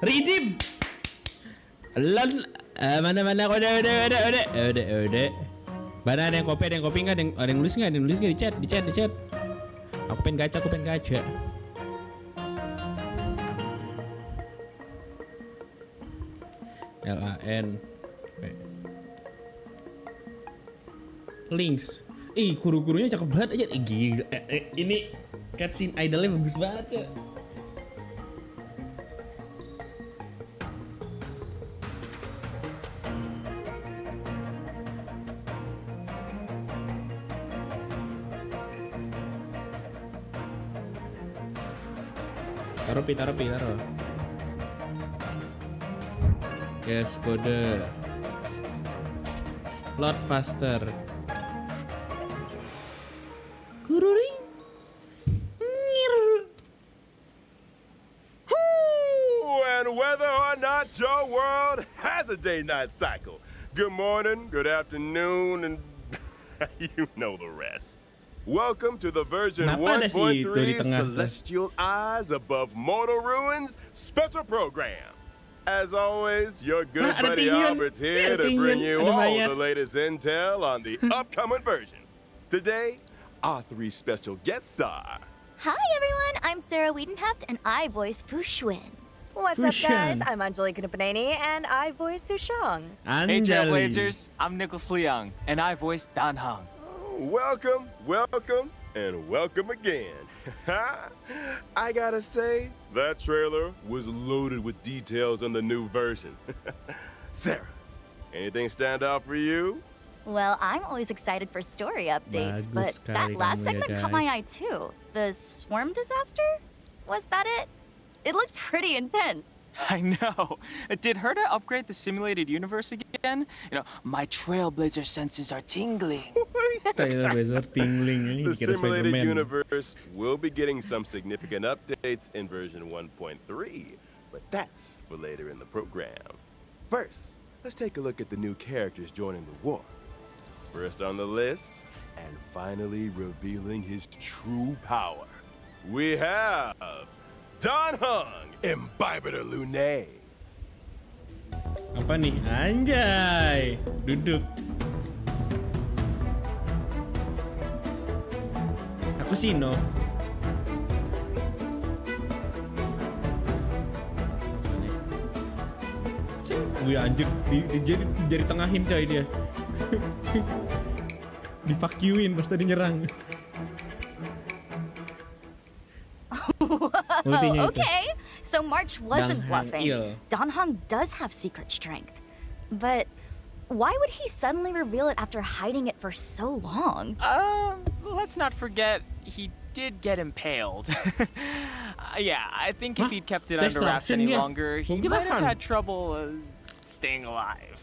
Redeem. Mana udah. Mana ada yang kopi nggak? Ada yang nulis nggak? Di chat. Aku pengen gacha. LAN links. Guru-gurunya cakep banget aja. Gila. Ini cutscene idolnya bagus banget ya. Taruh. Yes, kode. Load faster. Kururing. And whether or not your world has a day-night cycle, good morning, good afternoon, and you know the rest. Welcome to the version 1.3 Celestial Eyes Above Mortal Ruins special program. As always, your good buddy Albert's here to bring you all the latest intel on the upcoming version. Today, our 3 special guests are... Hi everyone, I'm Sarah Wiedenheft and I voice Fu Xuan. What's up, guys? I'm Angelica Nupaneni, and I voice Su Shang. Hey, Trailblazers. I'm Nicholas Leung, and I voice Dan Heng. Welcome, and welcome again. I gotta say, that trailer was loaded with details on the new version. Sarah, anything stand out for you? Well, I'm always excited for story updates, but that last segment caught my eye too. The swarm disaster? Was that it? It looked pretty intense. I know. Did Herta upgrade the simulated universe again? You know, my Trailblazer senses are tingling. The simulated universe will be getting some significant updates in version 1.3, but that's for later in the program. First, let's take a look at the new characters joining the war. First on the list, and finally revealing his true power, we have Dan Heng, Imbibitor Lunae. Apa nih? Anjay, duduk. Aku Sino. Gue anjir, jadi tengahin coy dia. Di fuck you-in pas tadi nyerang. Okay, so March wasn't bluffing. Dan Heng does have secret strength. But why would he suddenly reveal it after hiding it for so long? Let's not forget, he did get impaled. Yeah, I think if he'd kept it under wraps any longer, he might have had trouble staying alive.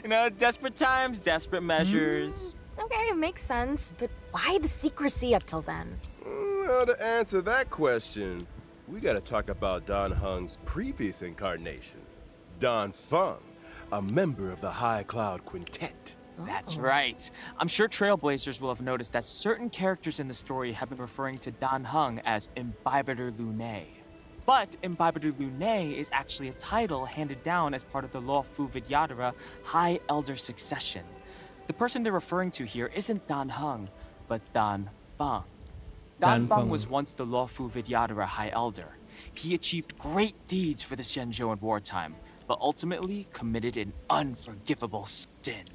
You know, desperate times, desperate measures. Okay, it makes sense, but why the secrecy up till then? Well, to answer that question, we gotta talk about Dan Heng's previous incarnation, Dan Feng, a member of the High Cloud Quintet. That's right. I'm sure Trailblazers will have noticed that certain characters in the story have been referring to Dan Heng as Imbibitor Lunae. But Imbibitor Lunae is actually a title handed down as part of the Law Fu Vidyadhara High Elder succession. The person they're referring to here isn't Dan Heng, but Dan Feng. Dan Feng was once the Law Fu Vidyadhara High Elder. He achieved great deeds for the Xianzhou in wartime, but ultimately committed an unforgivable sin.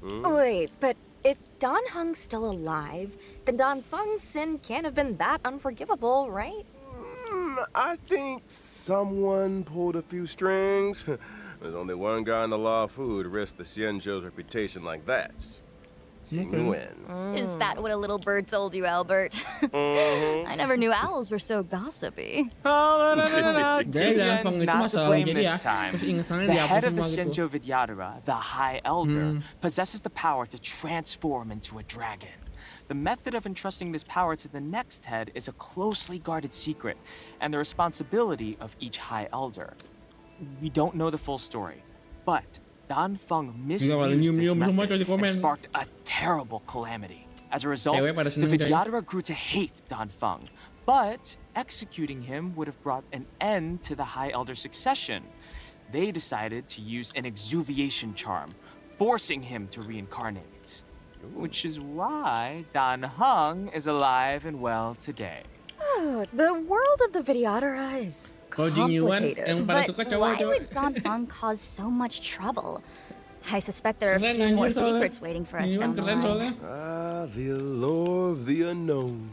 Wait, but if Dan Heng's still alive, then Dan Feng's sin can't have been that unforgivable, right? I think someone pulled a few strings. There's only one guy in the Law Fu who'd risk the Xianzhou's reputation like that. Is that what a little bird told you, Albert? I never knew owls were so gossipy. Oh, no. Jingen's not to blame this time. The head of the Xianzhou Vidyadhara, the High Elder, possesses the power to transform into a dragon. The method of entrusting this power to the next head is a closely guarded secret, and the responsibility of each High Elder. We don't know the full story, but Dan Feng misused this method and sparked a terrible calamity. As a result, the Vidyadhara grew to hate Dan Feng, But executing him would have brought an end to the High Elder succession. They decided to use an exuviation charm, forcing him to reincarnate. Which is why Dan Heng is alive and well today. The world of the Videottera is Kalau Jing Yuan yang complicated. pada But suka why cowok-cowok. would Don Feng cause so much trouble? I suspect there are a Keren few anjir more soalnya. secrets waiting for us Jing Yuan down the keren soalnya. line. Ah, the allure of the unknown.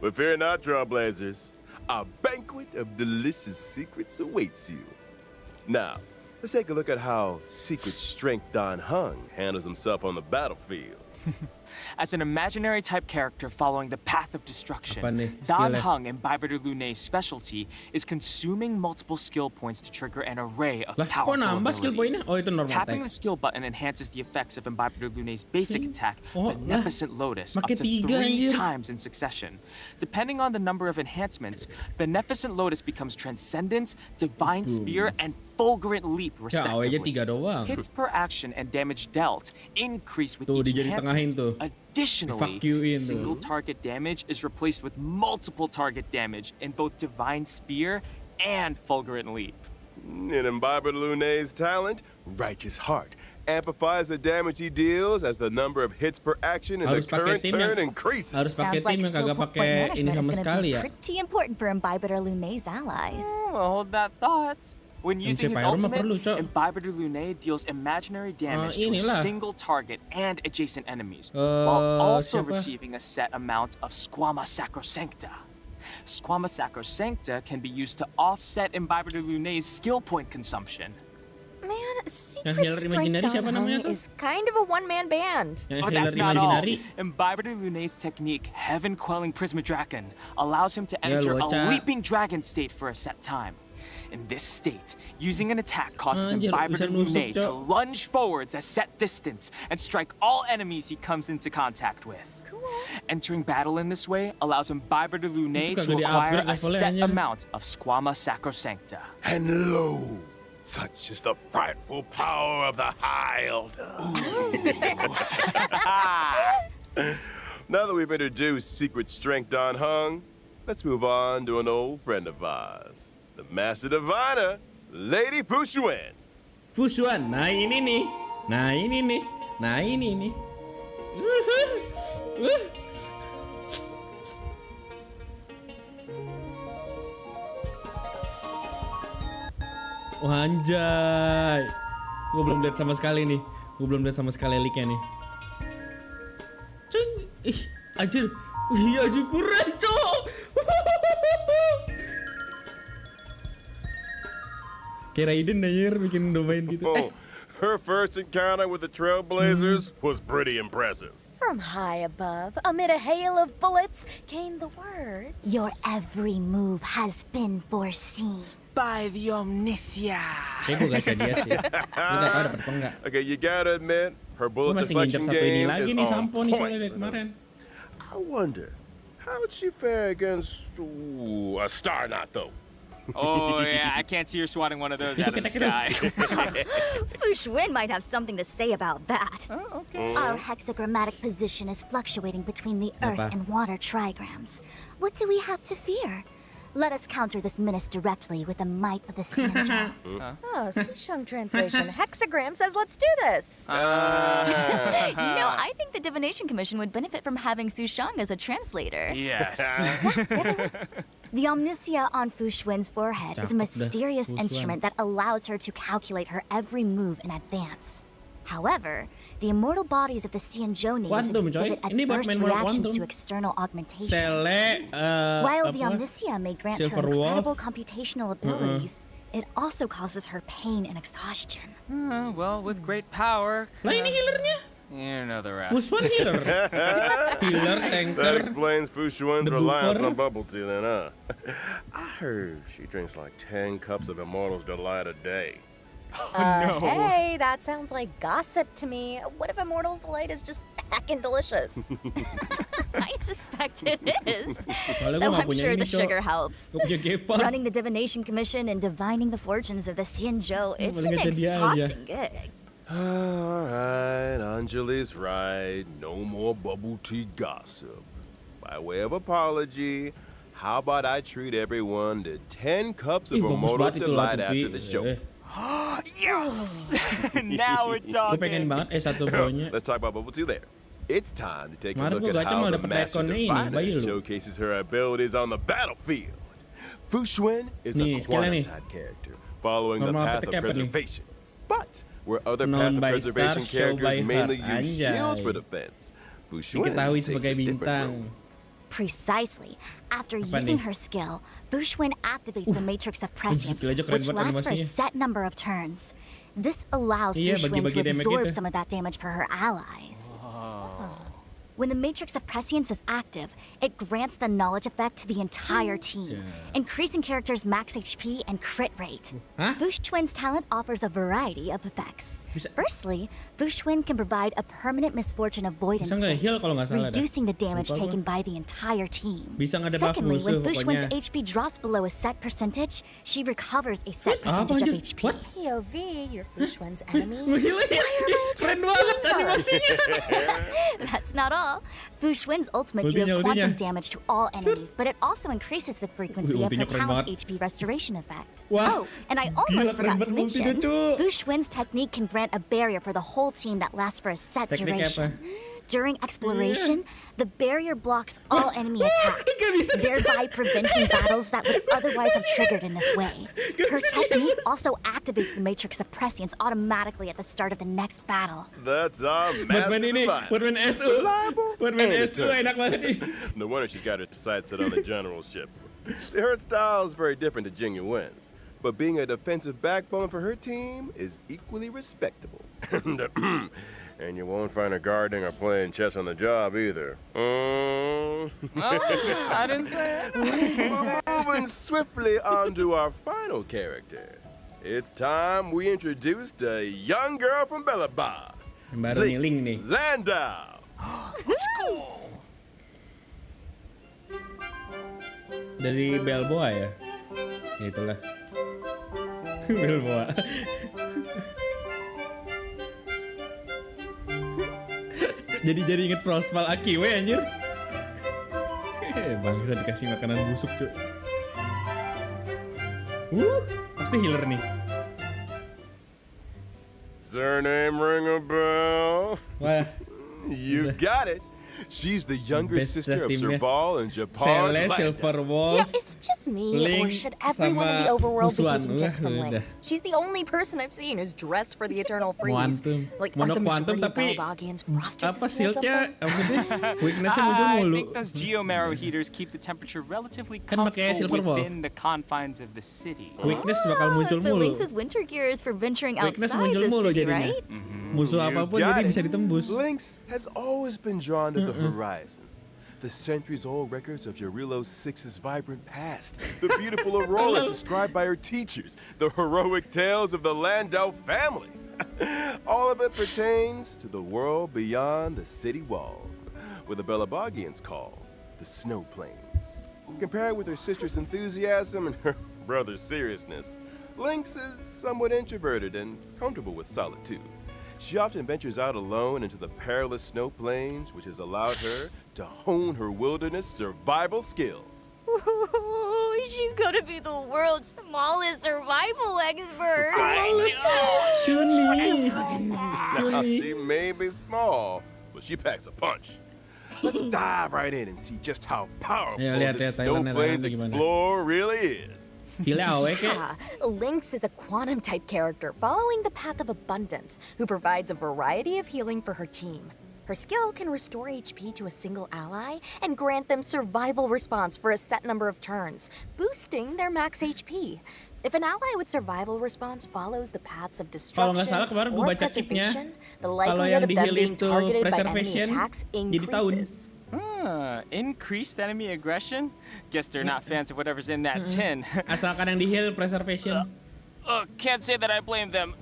But fear not, Trailblazers. A banquet of delicious secrets awaits you. Now, let's take a look at how Secret Strength Don Heng handles himself on the battlefield. As an imaginary type character following the path of destruction, Apa nih Dan skillnya? Heng, Imbiber Lunay's specialty, is consuming multiple skill points to trigger an array of Lah, powerful kok nambah skill abilities. poinnya? Oh, itu normal Tapping the attack. skill button enhances the effects of Imbiber Lunay's basic attack, Oh, lah. Beneficent Lotus, up Pakai to 3 3 anjir. times in succession. Depending on the number of enhancements, Beneficent Lotus becomes Transcendence, Divine Spear, and Fulgurant Leap, Ya, awalnya respectively. 3 doang. Hits per action and damage dealt increase with Tuh, each dia jadi tengahin enhancement. tuh. Additionally, Fuck you in single tuh. target damage is replaced with multiple target damage in both Divine Spear and Fulgurant Leap. In Imbiber Lunay's talent, Righteous Heart amplifies the damage he deals as the number of hits per action in the Harus pakai current tim turn yang increases. harus pakai Sounds like tim yang skill kagak point pakai ini management is sama going to sekali be ya. pretty important for Imbiber Lunay's allies. Well, hold that thought. When using his Pyro mah ultimate, perlu, Cok. Imbiber Lunay deals imaginary damage to a inilah. single target and adjacent enemies, Eh, while also siapa? receiving a set amount of Squama Sacrosancta. Squama Sacrosancta can be used to offset Imbiber Lunay's skill point consumption. Man, Secret healer Strength imaginary siapa Don namanya Heng tuh? is kind of a one-man band. Yang Oh, healer that's not all. imaginary. Imbiber Lunay's technique, Heaven Quelling Prismadragon, allows him to enter a Luaca. leaping dragon state for a set time. In this state, using an attack causes Anjir, Imbiber bisa nusuk, Lunay to Cok. lunge forwards a set distance and strike all enemies he comes into contact with. Cool. Entering battle in this way allows Imbiber Lunay Itu to kagak acquire di-upgrade a levelnya, set anjir. amount of Squama Sacrosancta. And lo, such is the frightful power of the High Elder. Now that we've introduced Secret Strength Don Heng, let's move on to an old friend of ours, the Master Diviner, Lady Fushuan. Fushuan. Nah, ini nih. Nah, ini nih. Nah, ini nih. Wah, anjay. Gue belum lihat sama sekali nih. Gue belum lihat sama sekali leak-nya nih. Cung, ih, anjir. Iya, anjir keren, cok. Kayak Raiden anjir bikin domain gitu. Oh, her first encounter with the Trailblazers was pretty impressive. From high above, amid a hail of bullets, came the words. Your every move has been foreseen. By the Omnisia. Kayak gue gacha dia sih. Gue gak tau dapet apa enggak. Okay, you gotta admit, her Gue bullet masih nginjak deflection satu ini game lagi is nih, on sampo nih soalnya point. dari kemarin. I wonder, how'd she fare against a Star Knot, though? Oh yeah, I can't see her swatting one of those Itu out of the ketek-ketek. sky. Fu Xuan might have something to say about that. Oh, okay. Our hexagrammatic position is fluctuating between the earth Apa? and water trigrams. What do we have to fear? Let us counter this menace directly with the might of the Xianzhou. Oh, Susheng translation. Hexagram says let's do this. You know, I think the Divination Commission would benefit from having Su Shang as a translator. Yes. The omnisia on Fu Xuan's forehead is a Cakep dah, mysterious Fu Xuan. instrument that allows her to calculate her every move in advance. However, the immortal bodies of the Xianzhou natives Quantum, coy. exhibit Ini buat adverse main World reactions Quantum. to external augmentation. Sele, While the apa? omnisia may grant her Silver Wolf. incredible computational abilities, it also causes her pain and exhaustion. Well, with great power. Lah ini healernya. You know the rest. Fushuan healer. Healer, That tanker. explains Fushuan's The reliance buffer? on bubble tea, then, huh? I heard she drinks like 10 cups of Immortal's Delight a day. no. Hey, that sounds like gossip to me. What if Immortal's Delight is just heckin' delicious? I suspect it is. Soalnya gue Though gak I'm punya sure ini, the Cok. sugar helps. Gue punya Gepard. Running the Divination Commission and divining the fortunes of the Xianzhou, it's paling an aja dia aja. exhausting gig. All right, Anjali's right. No more bubble tea gossip. by way of apology, how about I treat everyone to 10 cups of Ih, bagus Omoto's banget itu lah Delight tapi. after the show? Yes! Now we're Gue pengen talking. banget satu bronya. Let's talk about Bubble 2 there. It's time to take a Kemarin look gua at gacha how malah the dapet Master ikonnya ini, Diviner bayi lu. showcases her abilities on the battlefield. Fu Xuan is Nih, a skillnya nih. quantum-type character following the Normal path petik of apa nih? preservation. But where other Known path of by preservation stars, show by characters mainly heart. use Anjay. shields for defense, Fu Xuan Diketahui takes sebagai a different bintang. road. Precisely. After Apa using nih? her skill, Fushwin activates the Matrix of Prescience, skill aja keren which banget lasts for a animasinya. set number of turns. This allows Iya, Fushwin to bagi-bagi damage absorb gitu. some of that damage for her allies. When the Matrix of Prescience is active, it grants the knowledge effect to the entire team, increasing characters' max HP and crit rate. Hah? Fushwin's talent offers a variety of effects. Bisa- Firstly, Fushwin can provide a permanent misfortune avoidance Bisa nggak state, heal kalau nggak salah dah? reducing the damage Lupa gua. taken by the entire team. Bisa ngedebuff Secondly, when musuh Fushwin's pokoknya. HP drops below a set percentage, she recovers a set Apa percentage of anjir? HP. What? POV, your Fushwen's enemy. Gila ya, keren banget animasinya. That's not all. Fushwin's ultimate Ultinya, deals quantum ultinya. damage to all enemies, but it also increases the frequency of her ultinya keren talent's banget. HP restoration effect. Wah, Oh, and I gila, almost keren forgot to banget ultinya, mention, Cuk. Fushwin's technique can grant a barrier for the whole team that lasts for a set Teknik duration. apa? During exploration, the barrier blocks all enemy attacks, Gak bisa thereby preventing battles that would otherwise have triggered in this way. Her technique also activates the Matrix of Prescience automatically at the start of the next battle. That's our Batman Master ini, Diviner. Batman SU. Reliable Batman and SU enak banget nih. No wonder she's got her sights set on the general's ship. Her style is very different to Jing Yuen's, but being a defensive backbone for her team is equally respectable. And you won't find her guarding or playing chess on the job either. I didn't say it. Moving swiftly on to our final character. It's time we introduce the young girl from Bellabog. Yang baru nih, Link nih. Landau. Dari Balboa ya? Ya itulah. Balboa. jadi inget Frostfall Akiwe anjir. Bangsa dikasih makanan busuk cuy. Pasti healer nih. Surname ring a bell? Wah, You got it. She's the younger Best sister of timnya. Serval and Japon. Cele, Silver Wolf. Yeah, is it just me, or Link should everyone in the sama overworld be Fusuan. taking tips from Wah, udah. Lynx? She's the only person I've seen who's dressed for the Eternal Freeze. Quantum. Like, Mono are the quantum majority of tapi Balabagians frost apa resistant or shieldnya something? apa sih? Weaknessnya muncul I mulu. think those geomarrow heaters keep the temperature relatively Kan pakai comfortable Silver Wolf. within the confines of the city. Weakness bakal muncul So mulu. Lynx's winter gear is for venturing Weakness outside muncul the mulu city, jadinya. right? Musuh You apapun got jadi it. bisa ditembus. Lynx has always been drawn to the horizon. The centuries-old records of Yarilo VI's vibrant past. The beautiful auroras described by her teachers. The heroic tales of the Landau family. All of it pertains to the world beyond the city walls, where the Belabagians call the snow plains. Compared with her sister's enthusiasm and her brother's seriousness, Lynx is somewhat introverted and comfortable with solitude. She often ventures out alone into the perilous snow plains, which has allowed her to hone her wilderness survival skills. She's gonna be the world's smallest survival expert. Chun-Li. Now, she may be small, but she packs a punch. Let's dive right in and see just how powerful Ya, lihat, this lihat, Snow Thailand, Plains Thailand gimana. Explorer really is. Healnya awe kayak. Yeah, Lynx is a quantum type character following the path of abundance who provides a variety of healing for her team. Her skill can restore HP to a single ally and grant them survival response for a set number of turns, boosting their max HP. If an ally with survival response follows the paths of Kalau nggak destruction salah kemarin gue or baca tipnya, preservation, the kalau likelihood yang of di them heal being itu targeted by enemy preservation attacks jadi tahun. increases. Increased enemy aggression? Guess they're not fans of whatever's in that tin. Asalkan yang di heal preservation. Can't say that I blame them.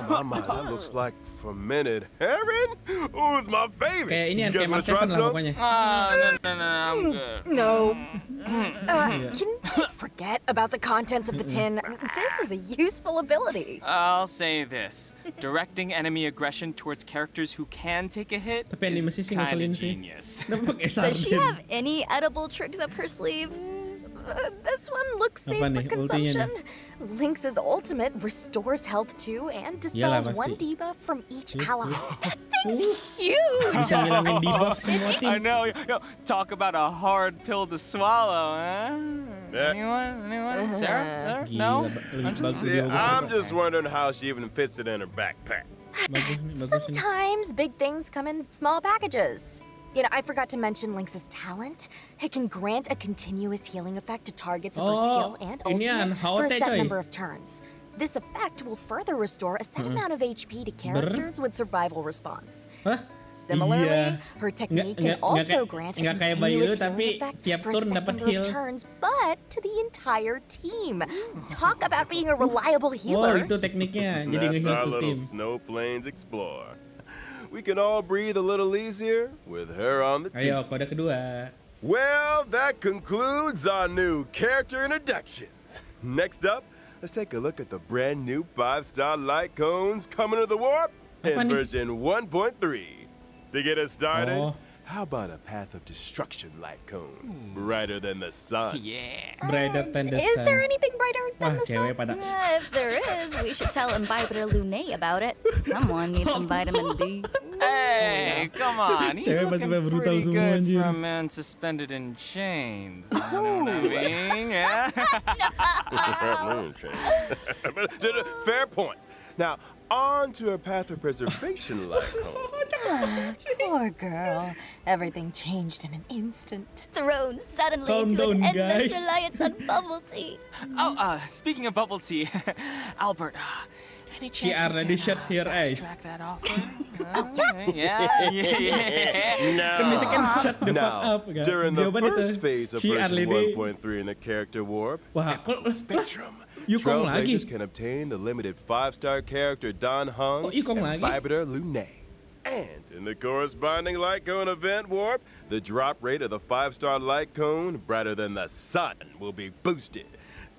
My, that looks like fermented herring? Ooh, it's my favorite. Kayak ini You yang guys kayak wanna Mas try Seven lah some? pokoknya. No, I'm good. No. Can you forget about the contents of the tin? This is a useful ability. I'll say this. Directing enemy aggression towards characters who can take a hit Tapi is animasi sih kind ngeselin of sih. genius. Kenapa pakai Does she sarden? have any edible tricks up her sleeve? This one looks safe Apa for nih, ultinya consumption. Lynx's ultimate restores health too and dispels Iyalah, one pasti. debuff from each Iya, ally. iya. It's huge! Bisa ngilangin debuff semua tim. I know. Yo, talk about a hard pill to swallow, huh? Yeah. Anyone? Sarah? Gila, No? lebih bagus See, dia I'm just wondering how she even fits it in her backpack. bagus nih, bagus ini. Sometimes big things come in small packages. You know, I forgot to mention Lynx's talent. It can grant a continuous healing effect to targets of her Oh, skill and inian, ultimate for a HOT set coy. number of turns. This effect will further restore a set amount of HP to characters with survival response. Hah? Similarly, Iya. her technique can Nggak also kayak- grant a nggak kayak Bayu, continuous tapi healing effect tiap for a turn set dapat number heal. of turns, but to the entire team. Talk about being a reliable Oh, healer. itu tekniknya. Jadi That's nge-heal our tuh little tim. snow plains explorer. We can all breathe a little easier with her on the team. Ayo, kode kedua. Well, that concludes our new character introductions. Next up, let's take a look at the brand new 5-star light cones coming to the warp Apa in nih? version 1.3. To get us started, Oh. how about a path of destruction light cone, brighter than the sun? Yeah. Brighter than the Is sun. there anything brighter Wah, than the cewek sun? pada. If there is, we should tell Imbibitor Lunae about it. Someone needs some vitamin D. Hey, come on. He's Cewek looking pasti brutal pretty semua, good anjir. for a man suspended in chains. You know what I mean? Yeah. But, fair point. Now, on to a path of preservation light cone. Poor girl. Everything changed in an instant. Thrown suddenly Calm into an down, endless guys. reliance on bubble tea. Oh, speaking of bubble tea, Albert, any chance She already we can, shut her eyes. extract that offer? Yeah. Kan bisa kan shut the fuck Now, up kan. during the Jawaban first itu. phase of Si version Arlene 1.3 in the character warp, Wah, Spectrum, Yukong lagi. Trailblazers can obtain the limited 5-star character Don Hung Oh, Yukong and lagi. Imbibitor Lunae. And in the corresponding light cone event warp, the drop rate of the 5-star light cone, brighter than the sun, will be boosted.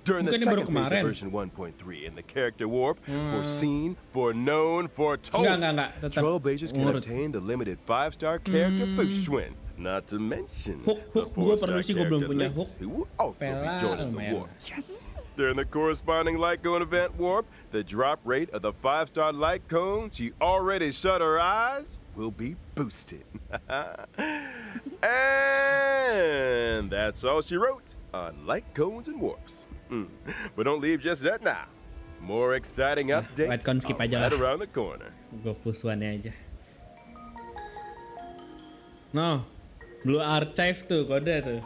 During the Bukannya baru second phase of kemarin. version 1.3 in the character warp, foreseen, foreknown, foretold, Enggak, tetap Trailblazers can ngurut. obtain the limited 5-star character Fuxuan. Not to mention Hook, the gua 4-star perlu sih, gua belum character punya Lynx, hook. who will also be Pela joining the lumayan. warp. During the corresponding light cone event warp, the drop rate of the 5-star light cone she already shut her eyes will be boosted. And that's all she wrote on light cones and warps. But don't leave just that now. More exciting updates light cone skip are aja right lah. around the corner. Gue fusuannya aja. No, Blue Archive tuh kode tuh.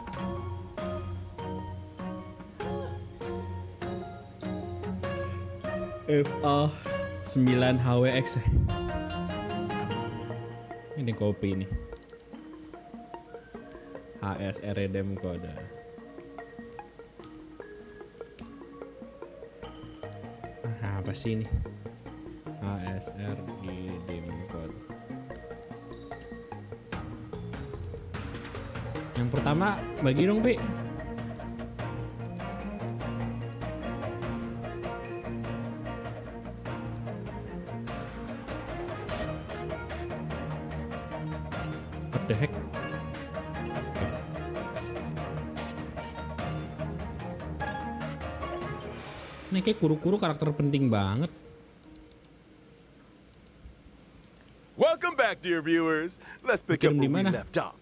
FA 9 HWX. Ini kopi nih. HSR redeem kode. Apa sih ini? HSR redeem code. Yang pertama bagi dong, Pi. What the heck? Ini kayak kuru-kuru karakter penting banget. Welcome back, dear viewers. Let's pick up Kirim where di we mana? left off.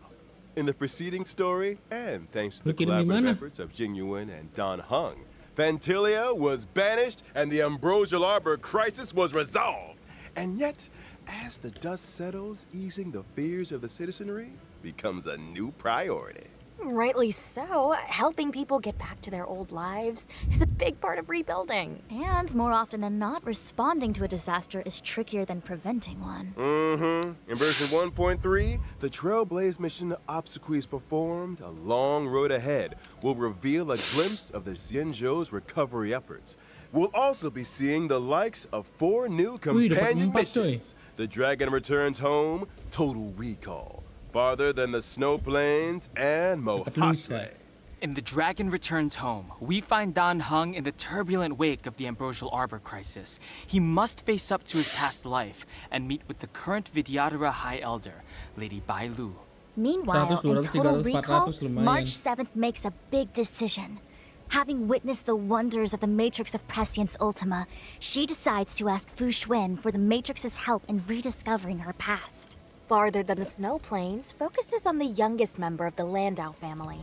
In the preceding story, and thanks to Lu the kirim di collaborative mana? efforts of Jingyuan and Don Hung, Fantilia was banished and the Ambrosial Arbor crisis was resolved. And yet, as the dust settles, easing the fears of the citizenry becomes a new priority. Rightly so. Helping people get back to their old lives is a big part of rebuilding. And more often than not, responding to a disaster is trickier than preventing one. In version 1.3, the Trailblaze mission obsequies performed, a long road ahead will reveal a glimpse of the Xianzhou's recovery efforts. We'll also be seeing the likes of 4 new Wih, dapat companion 4, coy. missions. The Dragon Returns Home, Total Recall, Farther Than the Snow Plains, and Dapat Mohashle. lusa. In The Dragon Returns Home, we find Dan Heng in the turbulent wake of the Ambrosial Arbor crisis. He must face up to his past life and meet with the current Vidyadhara High Elder, Lady Bai Lu. Meanwhile, 100, in 200, Total 300, Recall, 400 lumayan. March 7th makes a big decision. Having witnessed the wonders of the Matrix of Prescience Ultima, she decides to ask Fu Xuan for the Matrix's help in rediscovering her past. Farther Than the Snow Plains focuses on the youngest member of the Landau family.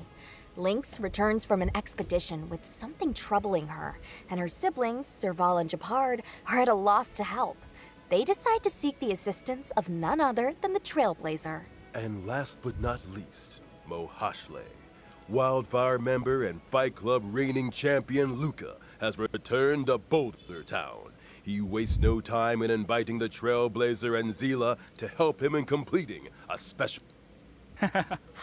Lynx returns from an expedition with something troubling her, and her siblings, Serval and Japard, are at a loss to help. They decide to seek the assistance of none other than the Trailblazer. And last but not least, Mohashle. Wildfire member and Fight Club reigning champion Luca has returned to Boulder Town. He wastes no time in inviting the Trailblazer and Zila to help him in completing a special...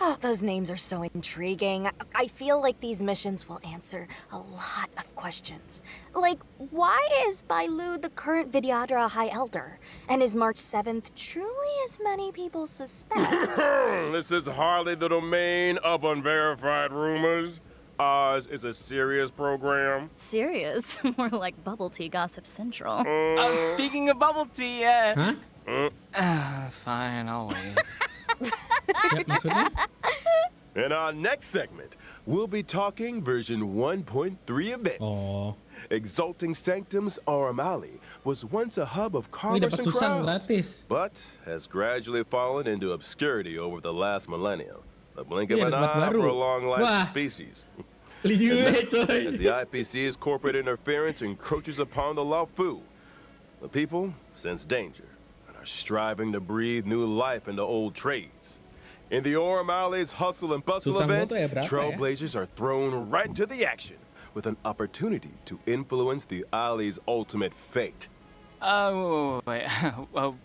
Oh, those names are so intriguing. I feel like these missions will answer a lot of questions. Like, why is Bai Lu the current Vidyadhara High Elder? And is March 7th truly as many people suspect? This is hardly the domain of unverified rumors. Ours is a serious program. Serious? More like bubble tea gossip central. Speaking of bubble tea, fine, I'll wait. Siap maksudnya? In our next segment, we'll be talking version 1.3 events. Oh. Exalting Sanctum's Auramali was once a hub of Wih, commerce dapat and susang crowds, gratis. but has gradually fallen into obscurity over the last millennium. The blink of Iya, an ada tempat eye baru. for a long-lived Wah. species. Liue, coy. As the IPC's corporate interference encroaches upon the Laofu, the people sense danger and are striving to breathe new life into old trades. In the Auramali's Hustle and Bustle Susang event, moto ya, berapa ya? Trailblazers are thrown right into the action with an opportunity to influence the Ali's ultimate fate. Wait,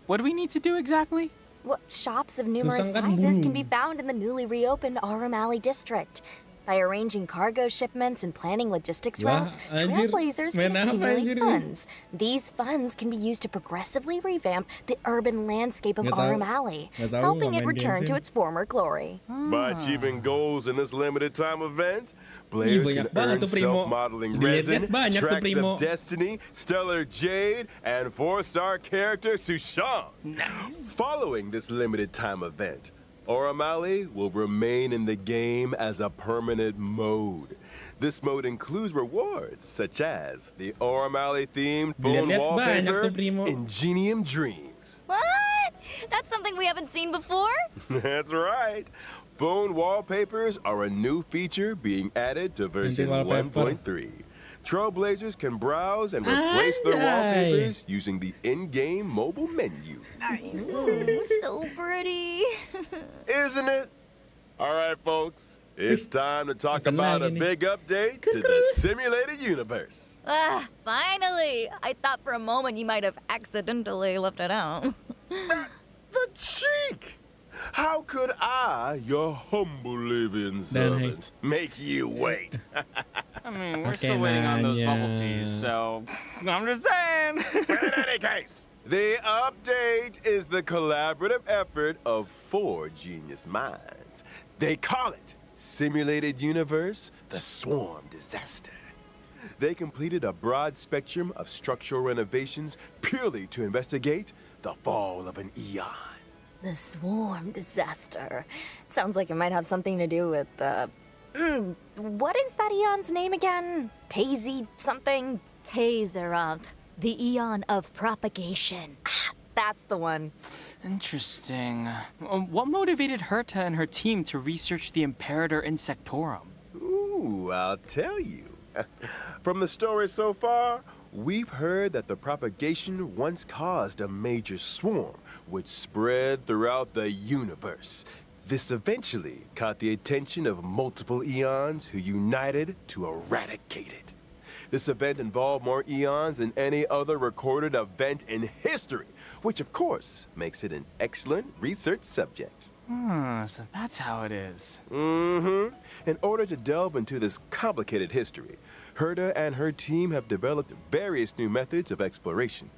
what do we need to do exactly? What shops of numerous Susang kan sizes can bulu. be found in the newly reopened Auramali district. By arranging cargo shipments and planning logistics Wah, routes, anjir. Trailblazers Main can apa accumulate anjir ini? funds. These funds can be used to progressively revamp the urban landscape of Nggak tahu. Auramali, Nggak tahu, helping nggak it main return to Genshin. its former glory. By achieving goals in this limited time event, players banyak can banget earn tuh, Primo. self-modeling Dilihat-lihat resin, banyak tuh, tracks Primo. of destiny, stellar jade, and 4-star character Sushan. Nice. Following this limited time event, Auramali will remain in the game as a permanent mode. This mode includes rewards such as the Auramali themed phone Dilihat-lihat banyak wallpaper, tuh, Primo. Ingenium Dreams. What? That's something we haven't seen before? That's right. Phone wallpapers are a new feature being added to version wallpaper. 1.3. Trailblazers can browse and replace their Anjay. wallpapers using the in-game mobile menu. So pretty. Isn't it? All right, folks. It's time to talk Makan about a lagi nih. big update to the simulated universe. Finally! I thought for a moment you might have accidentally left it out. The cheek! How could I, your humble living servant, make you wait? I mean, we're Okay, still waiting on those nanya. bubble teas, so I'm just saying. In any case, the update is the collaborative effort of 4 genius minds. They call it Simulated Universe, the Swarm Disaster. They completed a broad spectrum of structural renovations purely to investigate the fall of an eon. The Swarm Disaster. Sounds like it might have something to do with, what is that Eon's name again? Tazy something? Tazeroth, the Eon of Propagation. That's the one. Interesting. What motivated Herta and her team to research the Imperator Insectorum? Ooh, I'll tell you. From the story so far, we've heard that the propagation once caused a major swarm, which spread throughout the universe. This eventually caught the attention of multiple eons who united to eradicate it. This event involved more eons than any other recorded event in history, which of course makes it an excellent research subject. So that's how it is. In order to delve into this complicated history, Herta and her team have developed various new methods of exploration.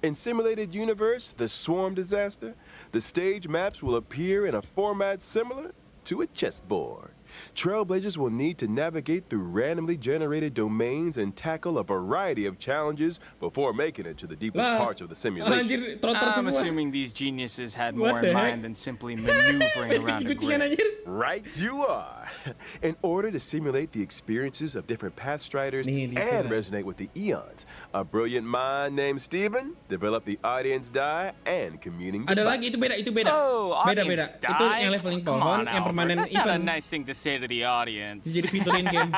In Simulated Universe, the Swarm Disaster, the stage maps will appear in a format similar to a chessboard. Trailblazers will need to navigate through randomly generated domains and tackle a variety of challenges before making it to the deepest Lah, parts of the simulation. anjir, trotter I'm semua. assuming these geniuses had What more the in heck? mind than simply maneuvering around a Kucing-kucingan, grid. anjir. Right you are. In order to simulate the experiences of different Pathstriders Nih, and lihat. resonate with the eons, a brilliant mind named Steven developed the audience die and communing Ada device. lagi, itu beda. Oh, Beda. audience Itu yang died? leveling Come pohon, on, yang Albert. permanen That's not a event. nice thing to say to the audience. Jadi fitur in game.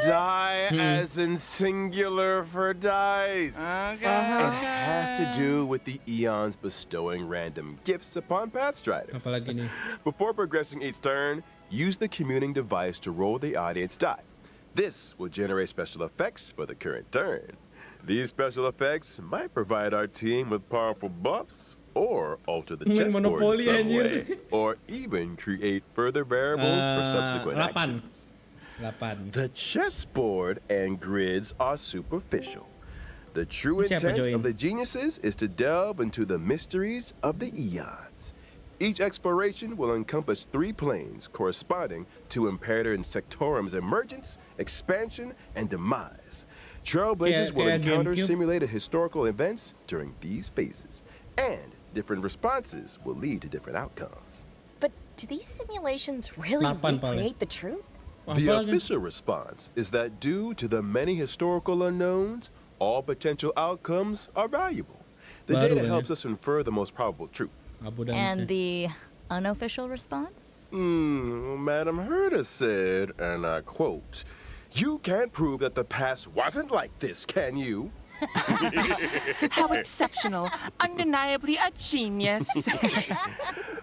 Die as in singular for dice. Okay. It has to do with the eons bestowing random gifts upon Pathstriders. Apalagi nih. Before progressing each turn, use the communing device to roll the audience die. This will generate special effects for the current turn. These special effects might provide our team with powerful buffs, or alter the Main chessboard in Monopoly, some anjir. way, or even create further variables for subsequent 8. actions. 8. The chessboard and grids are superficial. The true Siapa intent join? of the geniuses is to delve into the mysteries of the eons. Each exploration will encompass 3 planes corresponding to Imperator and Sectorum's emergence, expansion, and demise. Trailblazers will Kayak encounter GameCube. simulated historical events during these phases, and different responses will lead to different outcomes. But do these simulations really 8 paling. recreate the truth? The Apalagi? official response is that due to the many historical unknowns, all potential outcomes are valuable. The Baru data kan helps ya? us infer the most probable truth. Abu dan And the unofficial response? Madam Herta said, and I quote, "You can't prove that the past wasn't like this, can you?" How exceptional. Undeniably a genius.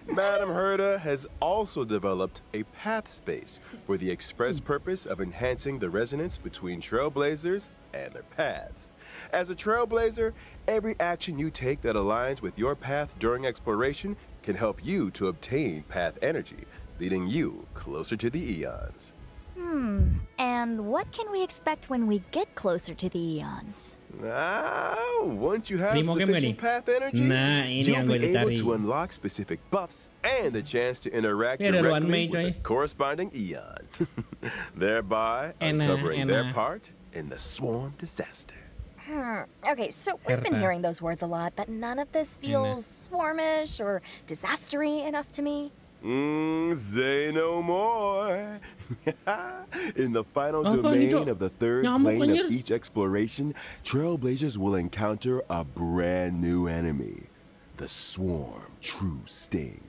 Madam Herta has also developed a path space for the express purpose of enhancing the resonance between trailblazers and their paths. As a trailblazer, every action you take that aligns with your path during exploration can help you to obtain path energy, leading you closer to the eons. And what can we expect when we get closer to the eons? Once you have Primo game gak sufficient nih? path energy, Nah, ini you'll yang be gue able dicari. to unlock specific buffs and the chance to interact Ini ada directly Ruan Mei, with the coy. corresponding eon, thereby Enak, uncovering their enak. part in the swarm disaster. Okay, so we've been Herta. hearing those words a lot, but none of this feels swarmish or disastery enough to me. Say no more. In the final Apa domain ini, Cok? of the third Nyamuk, plane anjir. of each exploration, trailblazers will encounter a brand new enemy, the Swarm True Sting.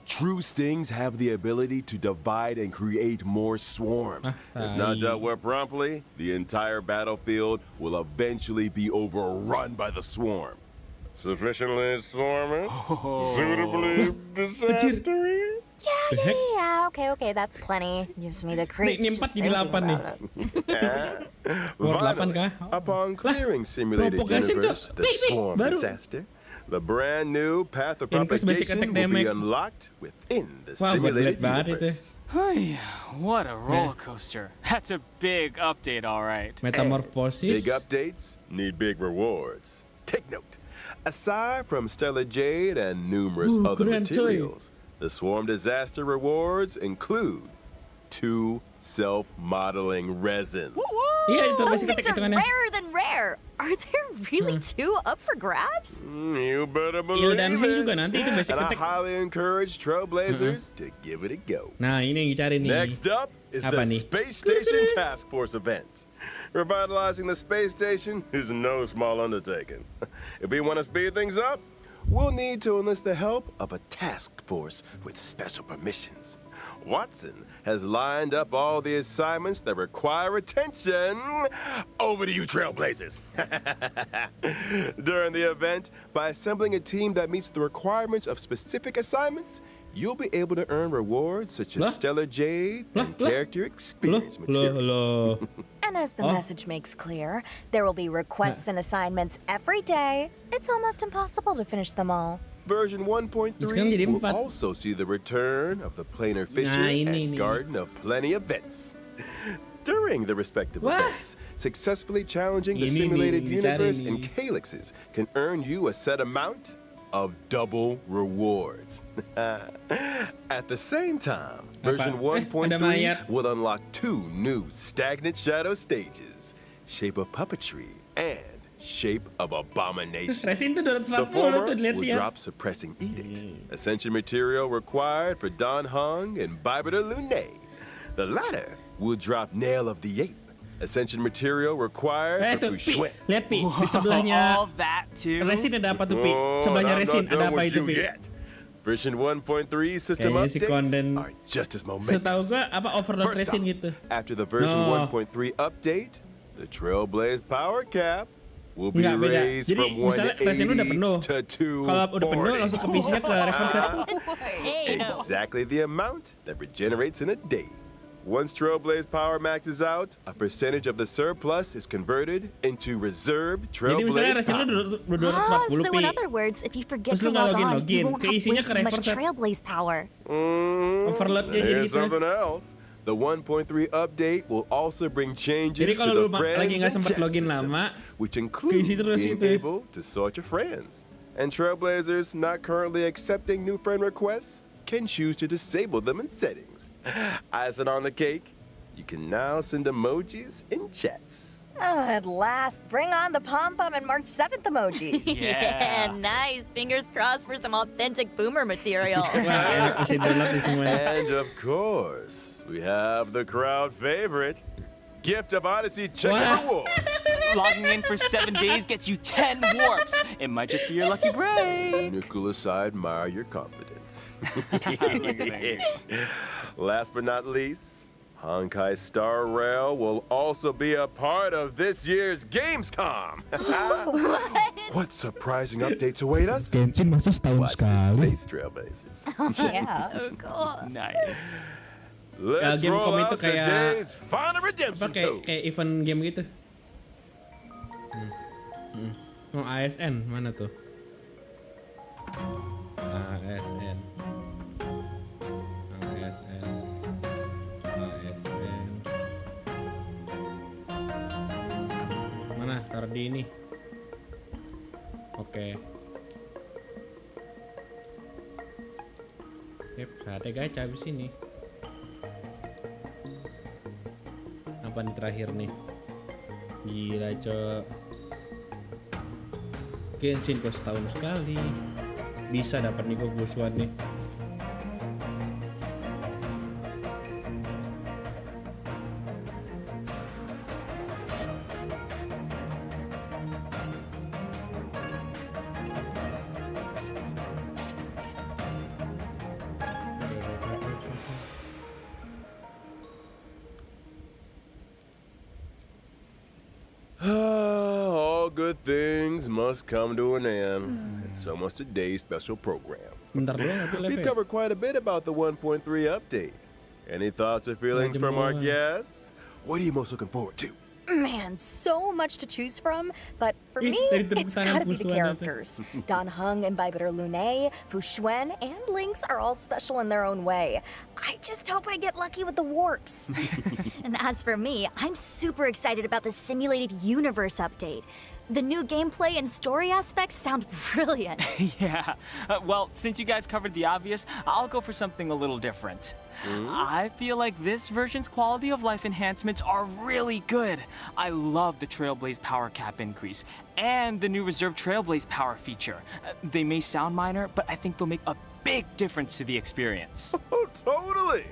True Stings have the ability to divide and create more swarms. If not tai. dealt with promptly, the entire battlefield will eventually be overrun by the swarm. Sufficiently swarmy? Suitably disastery? Yeah, okay, that's plenty. Gives me the creeps. Nih, just 4 jadi thinking 8 nih. about it. Oh, 8 Finally, kah? upon clearing simulated propagation, Cok. universe, the Wih, wih, swarm baru. disaster, the brand new path of Increase basic propagation attack will be damage. unlocked within the Wah, buat simulated belet banget itu. universe. Hey, what a roller coaster. That's a big update, all right. Metamorphosis. Big updates need big rewards. Take note. Aside from Stellar Jade and numerous other keren, coy. materials, the Swarm Disaster rewards include 2 self-modeling resins. Iya, itu Those basic things attack are hitungannya. rarer than rare. Are there really 2 up for grabs? You better Il dan believe Hei it. juga nanti itu basic And I attack. highly encourage Trailblazers to give it a go. Nah, ini yang dicari nih. Next up is Apa the nih? Space Station Task Force event. Revitalizing the space station is no small undertaking. If we want to speed things up, we'll need to enlist the help of a task force with special permissions. Watson has lined up all the assignments that require attention. Over to you, Trailblazers. During the event, by assembling a team that meets the requirements of specific assignments, you'll be able to earn rewards such as Lah? Stellar Jade and Lah? character experience materials. Loh. And as the Oh. message makes clear, there will be requests and assignments every day. It's almost impossible to finish them all. Version Sekarang 1.3 jadi will 4. also see the return of the Planar Fisher ini and nih. Garden of Plenty events. during the respective What? events. Successfully challenging the Ini simulated nih, universe dicari and nih. calyxes can earn you a set amount of double rewards. At the same time, version Apa? 1.3 Ada mayat. will unlock 2 new stagnant shadow stages, Shape of Puppetry and Shape of Abomination. Resin tuh The 240 former tuh will lihat-lihat. drop Suppressing Edict, ascension material required for Dan Heng and Bibiter Lune. The latter will drop Nail of the Ape, ascension material required tuh, for Pi. Fushuen. Lihat Pi, di sebelahnya All that too. Resin ada apa tuh Pi? Oh, Sebelahnya I'm Resin not ada done apa with itu you Pi? yet. Version 1.3 system Kayaknya si updates Konden are just as Setahu momentous. gua apa overload First Resin off, gitu. after the version No. 1.3 update, the Trailblaze power cap will be Enggak beda. raised Jadi from misalnya Resin udah penuh. 180 to Kalau udah penuh 240. langsung kebisinya ke reverse. Exactly the amount that regenerates in a day. Once Trailblaze power maxes out, a percentage of the surplus is converted into reserved Jadi misalnya Trailblaze Resin lu power. Ah, 240 so Pi. in other words, if you forget Terus lu to nggak log on, login, you won't have keisinya way ke too much reverse. Trailblaze power. Overloadnya jadi Here's gitu. something else. The 1.3 update will also bring changes Jadi to kalau the lu friends lagi nggak and sempet chat login systems, lama, which include keisi terus being itu. able to sort your friends. And Trailblazers not currently accepting new friend requests can choose to disable them in settings. Icing on the cake, you can now send emojis in chats. Oh, at last, bring on the pom-pom and March 7th emojis. Yeah. Nice. Fingers crossed for some authentic boomer material. Wah, enak bisa download nih semuanya. And of course, we have the crowd favorite, Gift of Odyssey Check What? Rewards. Logging in for 7 days gets you 10 warps. It might just be your lucky break. Nicholas, I admire your confidence. Look at that. Last but not least, Honkai Star Rail will also be a part of this year's Gamescom. What surprising updates await us? Genshin masa setahun Watch this sekali. Space Trailblazers. Yeah. So cool. Nice. Let's Gamecom roll itu out kayak- today's final Apa redemption kayak toad. kayak event game gitu. Oh, ASN mana tuh? ASN. ASN. ASN. Mana? Taruh di ini. Oke. Yep, saatnya gacha abis ini. Apa nih terakhir nih? Gila cok. Genshin kok setahun sekali. Bisa dapat nih gue Guswan nih. All good things must come to an end. And so must today's special program. Bentar doang tapi We've level. covered quite a bit about the 1.3 update. Any thoughts or feelings from our Jamuan. guests? What are you most looking forward to? Man, so much to choose from, but for Ih, me, dari tepuk it's tangan gotta be the Fusuan itu. characters. Dan Heng and Bibiter Lune, Fushuen, and Lynx are all special in their own way. I just hope I get lucky with the warps. And as for me, I'm super excited about the simulated universe update. The new gameplay and story aspects sound brilliant. Yeah. Well, since you guys covered the obvious, I'll go for something a little different. I feel like this version's quality of life enhancements are really good. I love the Trailblaze power cap increase and the new Reserve Trailblaze power feature. They may sound minor, but I think they'll make a big difference to the experience. Oh, totally!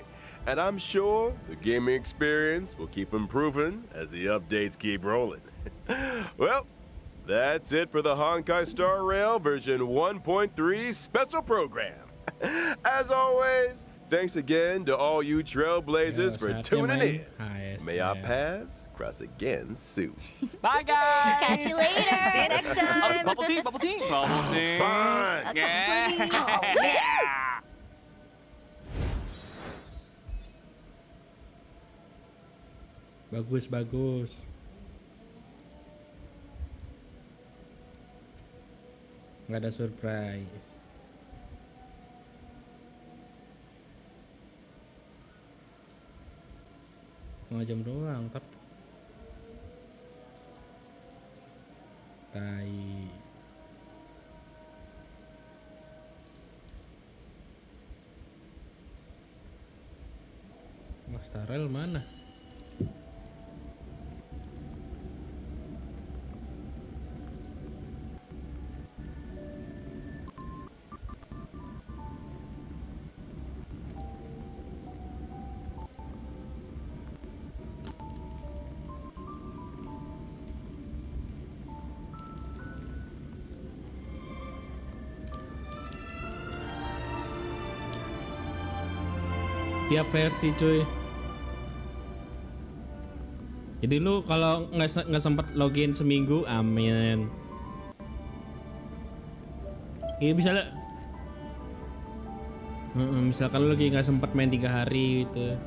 And I'm sure the gaming experience will keep improving as the updates keep rolling. Well, that's it for the Honkai Star Rail version 1.3 special program. As always, thanks again to all you Trailblazers for Saatnya tuning main in. ASN. May our paths cross again soon. Bye, guys. Catch you later. See you next time. Bubble tea, bubble tea, bubble tea. Fine! Yeah. Bagus bagus. Nggak ada surprise. setengah jam doang, tapi tai. Mas Tarel mana? Tiap versi cuy. Jadi lu kalau nggak sempat login seminggu, amin. Iya misalkan lu lagi nggak sempat main 3 hari gitu.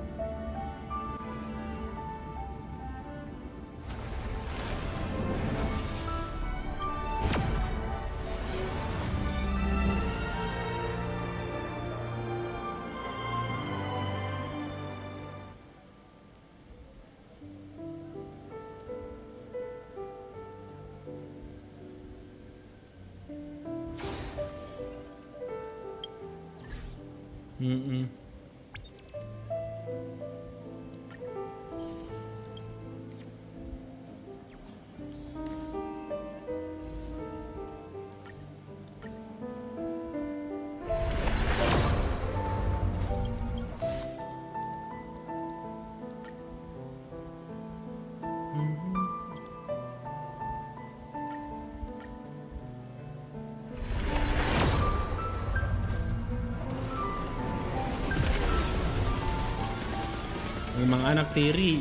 Memang anak tiri.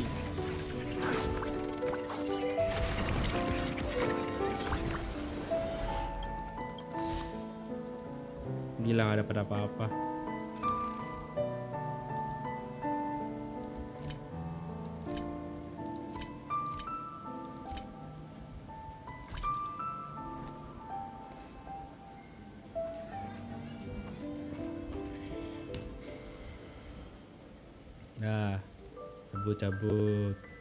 Gila gak dapat apa-apa. Nah, cabut.